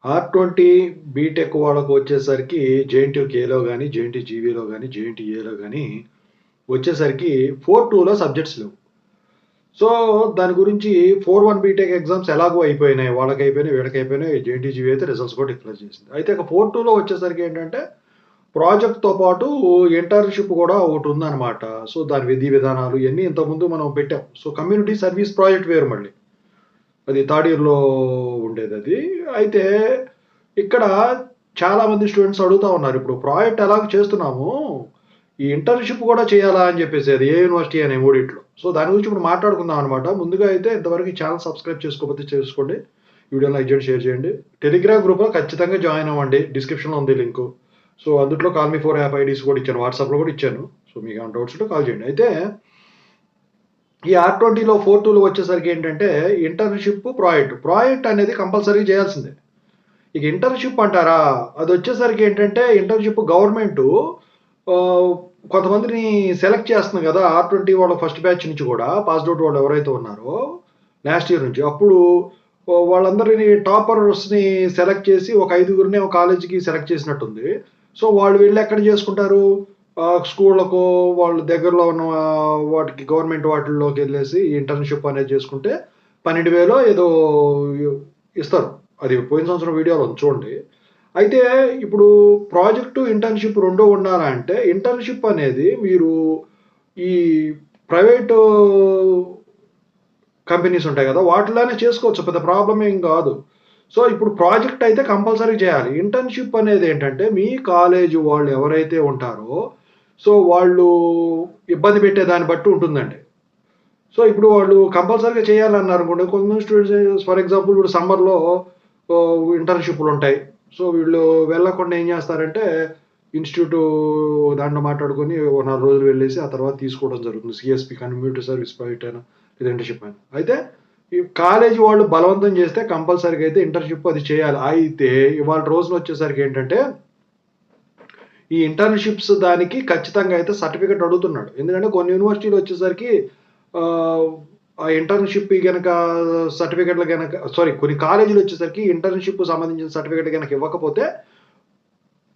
R20 BTech వాళ్ళకు వచ్చేసరికి JNTU Khelo గాని, జేఎన్‌టీయూ జీవీలో గాని, జేఎన్‌టీయూఏలో గాని వచ్చేసరికి 4.2లో సబ్జెక్ట్స్ లేవు. సో, దాని గురించి 4.1 బీటెక్ ఎగ్జామ్స్ ఎలాగో అయిపోయినాయి. వాళ్ళకయిపోయినాయి, వీళ్ళకయిపోయినాయి. జేఎన్‌టీయూ జీవీ అయితే రిజల్ట్స్ కూడా డిక్లేర్ చేసింది. అయితే ఇక 4.2లో వచ్చేసరికి ఏంటంటే ప్రాజెక్ట్‌తో పాటు ఇంటర్న్‌షిప్ కూడా ఒకటుందనమాట. సో, దాని విధి విధానాలు ఇయన్నీ ఇంతకుముందు మనం పెట్టాం. సో, కమ్యూనిటీ సర్వీస్ ప్రాజెక్ట్ వేరు మళ్ళీ. అది థర్డ్ ఇయర్‌లో ఉండేదది. అయితే ఇక్కడ చాలామంది స్టూడెంట్స్ అడుగుతా ఉన్నారు. ఇప్పుడు ప్రాజెక్ట్ ఎలాగో చేస్తున్నాము, ఈ ఇంటర్న్‌షిప్ కూడా చేయాలా అని చెప్పేసి అది ఏ యూనివర్సిటీ అనే మూడిట్లో. సో, దాని గురించి ఇప్పుడు మాట్లాడుకుందాం అనమాట. ముందుగా అయితే ఇంతవరకు ఈ ఛానెల్ సబ్స్క్రైబ్ చేసుకోకపోతే చేసుకోండి. వీడియోని లైక్ చేయండి, షేర్ చేయండి. టెలిగ్రామ్ గ్రూప్‌లో ఖచ్చితంగా జాయిన్ అవ్వండి. డిస్క్రిప్షన్‌లో ఉంది లింకు. సో, అందుట్లో కాల్ మీ 4 యాప్ ఐడీస్ కూడా ఇచ్చాను. వాట్సాప్‌లో కూడా ఇచ్చాను. సో, మీకు ఏమైనా డౌట్స్ ఉంటే కాల్ చేయండి. అయితే ఈ R20లో 4.2లో వచ్చేసరికి ఏంటంటే ఇంటర్న్‌షిప్, ప్రాజెక్ట్. ప్రాజెక్ట్ అనేది కంపల్సరీ చేయాల్సిందే. ఇక ఇంటర్న్‌షిప్ అంటారా? అదొచ్చేసరికి ఏంటంటే ఇంటర్న్‌షిప్ గవర్నమెంటు ఆహ్, కొంతమందిని సెలెక్ట్ చేస్తుంది గదా! R20 వాళ్ళ ఫస్ట్ బ్యాచ్ నుంచి గూడా పాస్డ్ ఔట్ వాళ్ళు ఎవరైతే ఉన్నారో లాస్ట్ ఇయర్ నుంచి. అప్పుడు వాళ్ళందరిని టాపర్స్‌ని సెలెక్ట్ చేసి ఒక ఐదుగురినేమో కాలేజీకి సెలెక్ట్ చేసినట్టుంది. సో, వాళ్ళు వెళ్లి ఎక్కడ చేసుకుంటారు? స్కూళ్ళకో వాళ్ళ దగ్గరలో ఉన్న వాటికి గవర్నమెంట్ వాటిల్లోకెళ్ళేసి ఇంటర్న్‌షిప్ అనేది చేసుకుంటే 12,000 ఏదో ఇస్తారు. అది పోయిన సంవత్సరం వీడియోలో ఉంది చూడండి. అయితే ఇప్పుడు ప్రాజెక్టు, ఇంటర్న్‌షిప్ 2 ఉండాలా అంటే ఇంటర్న్‌షిప్ అనేది మీరు ఈ ప్రైవేటు కంపెనీస్ ఉంటాయి గదా! వాటిలోనే చేసుకోవచ్చు. పెద్ద ప్రాబ్లమ్ ఏం గాదు. సో, ఇప్పుడు ప్రాజెక్ట్ అయితే కంపల్సరీ చేయాలి. ఇంటర్న్‌షిప్ అనేది ఏంటంటే మీ కాలేజీ వాళ్ళు ఎవరైతే ఉంటారో సో, వాళ్ళు ఇబ్బంది పెట్టే దాన్ని బట్టి ఉంటుందండి. సో, ఇప్పుడు వాళ్ళు కంపల్సరీగా చేయాలన్నారనుకోండి కొంతమంది స్టూడెంట్స్ ఫర్ ఎగ్జాంపుల్ ఇప్పుడు సమ్మర్‌లో ఇంటర్న్‌షిప్‌లుంటాయి. సో, వీళ్ళు వెళ్ళకుండా ఏం జేస్తారంటే ఇన్‌స్టిట్యూటు దాంట్లో మాట్లాడుకొని ఓ 4 రోజులు వెళ్ళేసి ఆ తర్వాత తీసుకోవడం జరుగుతుంది. సీఎస్‌పీ కమ్యూనిటీ సర్వీస్ ప్రాజెక్ట్ అయినా లేదా ఇంటర్న్‌షిప్ అయినా. అయితే ఈ కాలేజీ వాళ్ళు బలవంతం చేస్తే కంపల్సరీగా అయితే ఇంటర్న్‌షిప్ అది చేయాలి. అయితే ఇవాళ రోజున వచ్చేసరికి ఏంటంటే ఈ ఇంటర్న్‌షిప్స్ దానికి ఖచ్చితంగా అయితే సర్టిఫికేట్ అడుగుతున్నాడు. ఎందుకంటే కొన్ని యూనివర్సిటీలు వచ్చేసరికి ఆహ్, ఆ ఇంటర్న్‌షిప్‌కి గనక సర్టిఫికేట్‌లు గనక సారీ కొన్ని కాలేజీలు వచ్చేసరికి ఇంటర్న్‌షిప్‌కి సంబంధించిన సర్టిఫికేట్ గనక ఇవ్వకపోతే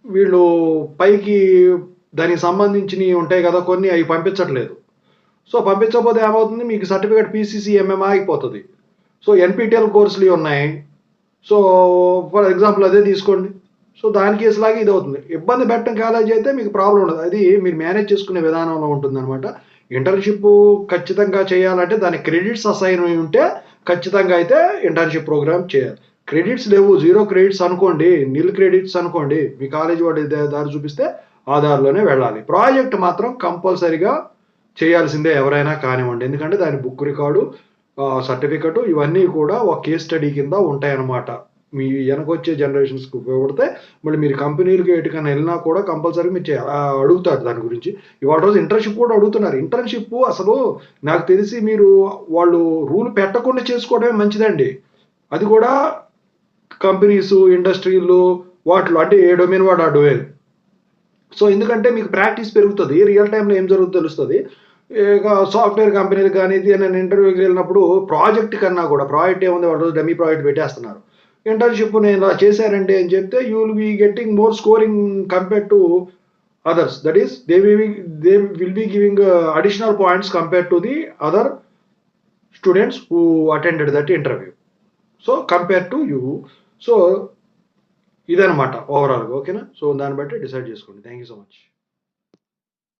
వీళ్ళు పైకి దానికి సంబంధించినయి ఉంటాయి గదా! కొన్ని అయి పంపించట్లేదు. సో, పంపించకపోతే ఏమవుతుంది మీకు సర్టిఫికేట్ పీసీసీ, ఎంఎం ఆగిపోతది. సో, ఎన్‌పీటీఎల్ కోర్సులియి ఉన్నాయి. సో, ఫర్ ఎగ్జాంపుల్ అదే తీసుకోండి. సో, దాని కేసులాగా ఇదవుతుంది. ఇబ్బంది పెట్టడం కాలేజీ అయితే మీకు ప్రాబ్లమ్ ఉండదు. అది మీరు మేనేజ్ చేసుకునే విధానంలో ఉంటుందనమాట. ఇంటర్న్‌షిప్పు ఖచ్చితంగా చేయాలంటే దానికి క్రెడిట్స్ అసైన్ అయి ఉంటే ఖచ్చితంగా అయితే ఇంటర్న్‌షిప్ ప్రోగ్రామ్ చేయాలి. క్రెడిట్స్ లేవు. 0 క్రెడిట్స్ అనుకోండి. నిల్ క్రెడిట్స్ అనుకోండి. మీ కాలేజీ వాడు దారి చూపిస్తే ఆ దారిలోనే వెళ్ళాలి. ప్రాజెక్ట్ మాత్రం కంపల్సరీగా చేయాల్సిందే ఎవరైనా కానివ్వండి. ఎందుకంటే దాని బుక్ రికార్డు, సర్టిఫికేటు ఇవన్నీ కూడా ఒక కేస్ స్టడీ కింద ఉంటాయన్నమాట. మీ ఎనకొచ్చే జనరేషన్స్‌కి ఉపయోగపడతాయి. మళ్ళీ మీరు కంపెనీలకి ఎటికన్నా ఎళ్ళినా కూడా కంపల్సరీ మీరు అడుగుతారు దాని గురించి. ఇవాళ రోజు ఇంటర్న్‌షిప్ కూడా అడుగుతున్నారు. ఇంటర్న్‌షిప్ అసలు నాకు తెలిసి మీరు వాళ్ళు రూల్ పెట్టకుండా చేసుకోవడమే మంచిదండి. అది కూడా కంపెనీసు, ఇండస్ట్రీలు వాటిలో అంటే ఏ డొమైన్ వాడు ఆ డొమైన్. సో, ఎందుకంటే మీకు ప్రాక్టీస్ పెరుగుతది. రియల్ టైమ్‌లో ఏం జరుగుతుందో తెలుస్తది. ఇక సాఫ్ట్‌వేర్ కంపెనీలకు గాని, దేనైనా ఇంటర్వ్యూకి వెళ్ళినప్పుడు ప్రాజెక్ట్ కన్నా కూడా ప్రాజెక్ట్ ఏముంది వాడు డమ్మీ ప్రాజెక్ట్ పెట్టేస్తున్నారు. ఇంటర్న్‌షిప్ నేను ఇలా చేశానండి అని చెప్తే you will be getting more scoring compared to others. That is, they will be giving additional points compared to the other students who attended that interview. So, compared to you. So, ఇదనమాట ఓవరాల్‌గా. ఓకేనా? So, దాన్ని బట్టి decide చేసుకోండి. Thank you so much.